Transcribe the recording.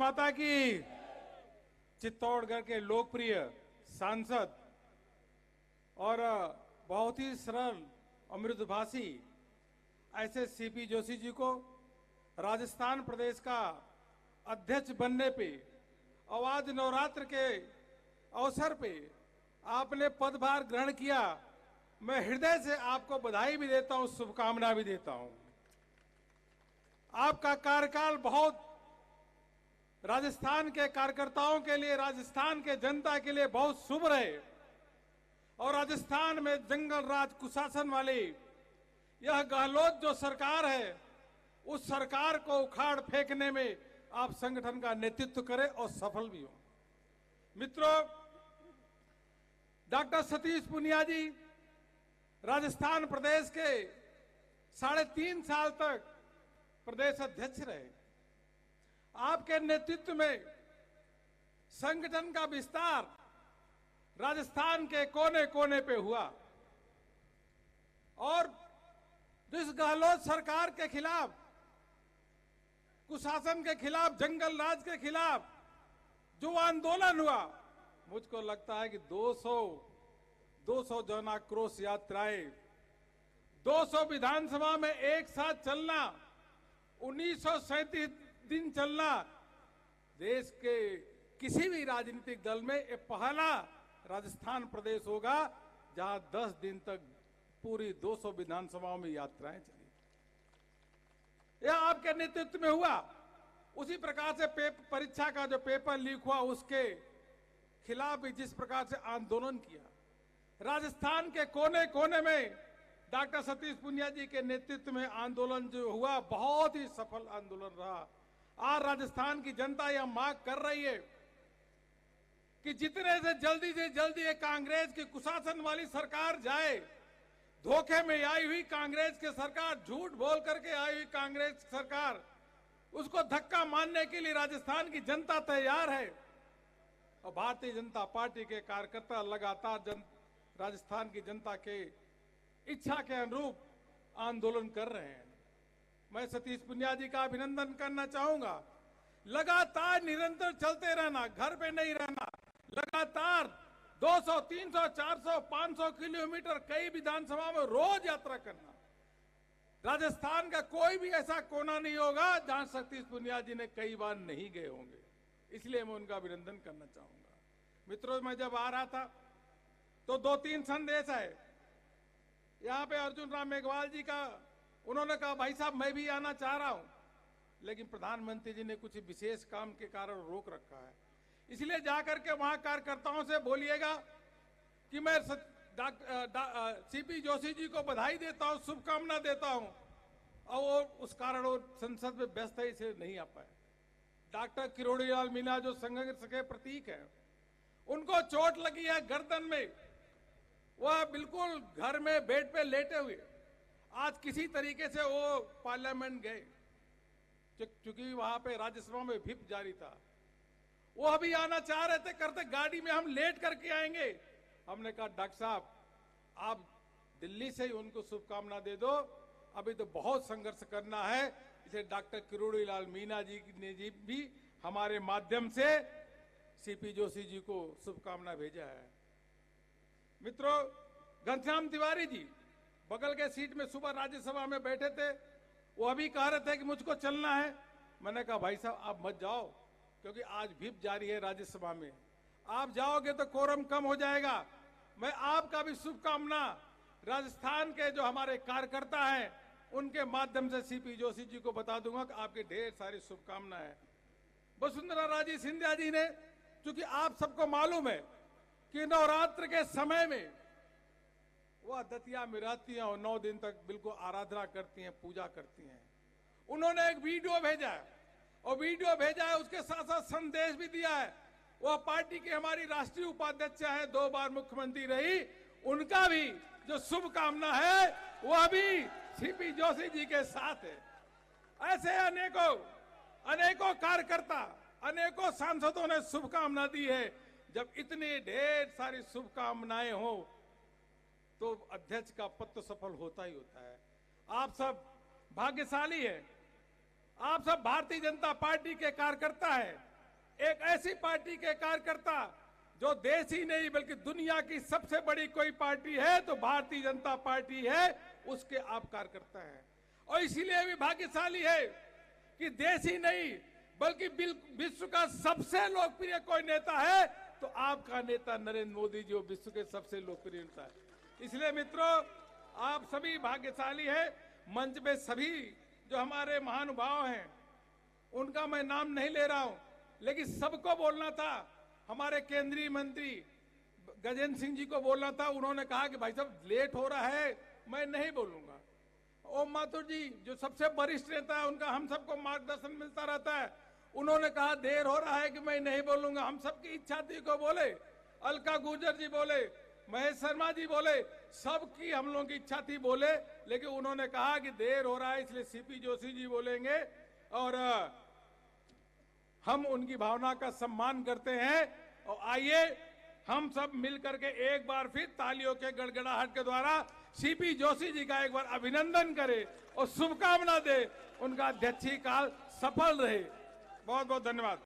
माता की। चित्तौड़गढ़ के लोकप्रिय सांसद और बहुत ही सरल और मृदुभाषी ऐसे सीपी जोशी जी को राजस्थान प्रदेश का अध्यक्ष बनने पे और आज नवरात्र के अवसर पे आपने पदभार ग्रहण किया। मैं हृदय से आपको बधाई भी देता हूं, शुभकामना भी देता हूं। आपका कार्यकाल बहुत राजस्थान के कार्यकर्ताओं के लिए, राजस्थान के जनता के लिए बहुत शुभ रहे और राजस्थान में जंगल राज कुशासन वाली यह गहलोत जो सरकार है, उस सरकार को उखाड़ फेंकने में आप संगठन का नेतृत्व करें और सफल भी हो। मित्रों, डॉक्टर सतीश पूनिया जी राजस्थान प्रदेश के 3.5 साल तक प्रदेश अध्यक्ष रहे। आपके नेतृत्व में संगठन का विस्तार राजस्थान के कोने कोने पे हुआ और जिस गहलोत सरकार के खिलाफ, कुशासन के खिलाफ, जंगल राज के खिलाफ जो आंदोलन हुआ, मुझको लगता है कि 200 जन आक्रोश यात्राएं, 200 विधानसभा में एक साथ चलना, 1937 दिन चलना, देश के किसी भी राजनीतिक दल में ये पहला राजस्थान प्रदेश होगा जहां 10 दिन तक पूरी 200 विधानसभाओं में यात्राएं चली। यह आपके नेतृत्व में हुआ। उसी प्रकार से परीक्षा का जो पेपर लीक हुआ उसके खिलाफ भी जिस प्रकार से आंदोलन किया, राजस्थान के कोने कोने में डॉक्टर सतीश पूनिया जी के नेतृत्व में आंदोलन जो हुआ बहुत ही सफल आंदोलन रहा। आज राजस्थान की जनता यह मांग कर रही है कि जितने से जल्दी ये कांग्रेस की कुशासन वाली सरकार जाए। धोखे में आई हुई कांग्रेस की सरकार, झूठ बोल करके आई हुई कांग्रेस सरकार, उसको धक्का मारने के लिए राजस्थान की जनता तैयार है और भारतीय जनता पार्टी के कार्यकर्ता लगातार राजस्थान की जनता के इच्छा के अनुरूप आंदोलन कर रहे हैं। मैं सतीश पूनिया जी का अभिनंदन करना चाहूंगा। लगातार निरंतर चलते रहना, घर पे नहीं रहना, लगातार 200, 300, 400, 500 किलोमीटर कई विधानसभा में रोज यात्रा करना। राजस्थान का कोई भी ऐसा कोना नहीं होगा जहां सतीश पूनिया जी ने कई बार नहीं गए होंगे, इसलिए मैं उनका अभिनंदन करना चाहूंगा। मित्रों, मैं जब आ रहा था तो 2-3 संदेश है। यहां पे अर्जुन राम मेघवाल जी का, उन्होंने कहा भाई साहब मैं भी आना चाह रहा हूं, लेकिन प्रधानमंत्री जी ने कुछ विशेष काम के कारण रोक रखा है, इसलिए जाकर के वहां कार्यकर्ताओं से बोलिएगा कि मैं सीपी जोशी जी को बधाई देता हूं, शुभकामना देता हूं, और वो उस कारण वो संसद में व्यस्त है, इसे नहीं आ पाए। डॉक्टर किरोड़ी लाल मीणा जो संघर्ष के प्रतीक है, उनको चोट लगी है गर्दन में, वह बिल्कुल घर में बेड पे लेटे हुए, आज किसी तरीके से वो पार्लियामेंट गए, क्योंकि वहां पे राज्यसभा में व्हिप जारी था। वो अभी आना चाह रहे थे, करते गाड़ी में हम लेट करके आएंगे। हमने कहा डॉक्टर साहब आप दिल्ली से ही उनको शुभकामना दे दो, अभी तो बहुत संघर्ष करना है। इसे डॉक्टर किरोड़ी लाल मीणा जी ने भी हमारे माध्यम से सीपी जोशी जी को शुभकामना भेजा है। मित्रों, घनश्याम तिवारी जी बगल के सीट में सुबह राज्यसभा में बैठे थे, वो अभी कह रहे थे कि मुझको चलना है। मैंने कहा भाई साहब आप मत जाओ, क्योंकि आज व्हिप जारी है राज्यसभा में, आप जाओगे तो कोरम कम हो जाएगा। मैं आपका भी शुभकामना राजस्थान के जो हमारे कार्यकर्ता हैं उनके माध्यम से सीपी जोशी जी को बता दूंगा कि आपके ढेर सारी शुभकामनाएं। वसुंधरा राजे सिंधिया जी ने, क्योंकि आप सबको मालूम है कि नवरात्र के समय में वह दतिया में रहती हैं और 9 दिन तक बिल्कुल आराधना करती हैं, पूजा करती हैं। उन्होंने एक वीडियो भेजा है और वीडियो भेजा है, उसके साथ साथ संदेश भी दिया है। वह पार्टी की हमारी राष्ट्रीय उपाध्यक्ष है, 2 बार मुख्यमंत्री रही, उनका भी जो शुभकामना है वह भी सीपी जोशी जी के साथ है। ऐसे अनेकों कार्यकर्ता, अनेकों सांसदों ने शुभकामना दी है। जब इतनी ढेर सारी शुभकामनाएं हो तो अध्यक्ष का पद तो सफल होता ही होता है। आप सब भाग्यशाली हैं, आप सब भारतीय जनता पार्टी के कार्यकर्ता हैं। एक ऐसी पार्टी के कार्यकर्ता जो देश ही नहीं बल्कि दुनिया की सबसे बड़ी कोई पार्टी है तो भारतीय जनता पार्टी है, उसके आप कार्यकर्ता हैं। और इसीलिए भी भाग्यशाली है कि देश ही नहीं बल्कि विश्व का सबसे लोकप्रिय कोई नेता है तो आपका नेता नरेंद्र मोदी जी विश्व के सबसे लोकप्रिय नेता है। इसलिए मित्रों, आप सभी भाग्यशाली है। मंच में सभी जो हमारे महानुभाव हैं उनका मैं नाम नहीं ले रहा हूं, लेकिन सबको बोलना था। हमारे केंद्रीय मंत्री गजेंद्र सिंह जी को बोलना था, उन्होंने कहा कि भाई साहब लेट हो रहा है, मैं नहीं बोलूंगा। ओम माथुर जी जो सबसे वरिष्ठ नेता है, उनका हम सबको मार्गदर्शन मिलता रहता है, उन्होंने कहा देर हो रहा है कि मैं नहीं बोलूंगा। हम सबकी इच्छा थी को बोले, अलका गुर्जर जी बोले, महेश शर्मा जी बोले, सबकी हम लोगों की इच्छा थी बोले, लेकिन उन्होंने कहा कि देर हो रहा है इसलिए सीपी जोशी जी बोलेंगे। और हम उनकी भावना का सम्मान करते हैं। और आइए हम सब मिलकर के एक बार फिर तालियों के गड़गड़ाहट के द्वारा सीपी जोशी जी का एक बार अभिनंदन करें और शुभकामना दे, उनका अध्यक्षीय काल सफल रहे। बहुत बहुत धन्यवाद।